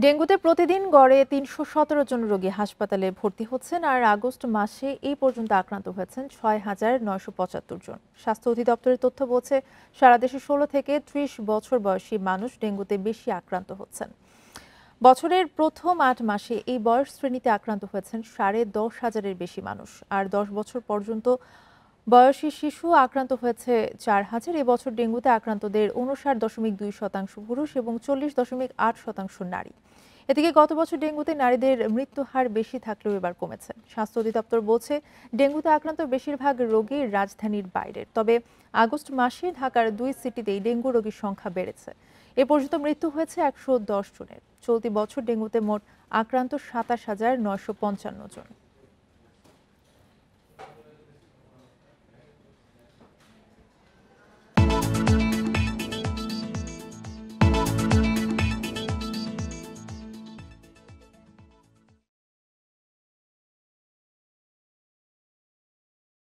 ডেঙ্গুতে প্রতিদিন গড়ে ৩১৭ জন রোগী হাসপাতালে ভর্তি হচ্ছেন, আর আগস্ট মাসে এই পর্যন্ত আক্রান্ত হয়েছেন ৬,৯৭৫ জন। স্বাস্থ্য অধিদপ্তরের তথ্য বলছে, সারা দেশে ১৬ থেকে ৩০ বছর বয়সী মানুষ ডেঙ্গুতে বেশি আক্রান্ত হচ্ছেন। বছরের প্রথম ৮ মাসে এই বয়স শ্রেণীতে আক্রান্ত হয়েছেন ১০,৫০০-এর বেশি মানুষ, আর ১০ বছর পর্যন্ত বয়সী শিশু আক্রান্ত হয়েছে ৪,০০০। এবছর ডেঙ্গুতে আক্রান্তদের ৫৯.২% পুরুষ এবং ৪০.৮% নারী। এদিকে গত বছর ডেঙ্গুতে নারীদের মৃত্যু হার বেশি থাকলেও এবার কমেছে। স্বাস্থ্য অধিদপ্তর বলছে, ডেঙ্গুতে আক্রান্ত বেশিরভাগ রোগী রাজধানীর বাইরের। তবে আগস্ট মাসে ঢাকার ২ সিটিতেই ডেঙ্গু রোগীর সংখ্যা বেড়েছে। এ পর্যন্ত মৃত্যু হয়েছে ১১০ জনের। চলতি বছর ডেঙ্গুতে মোট আক্রান্ত ২৭,৯৫৫ জন।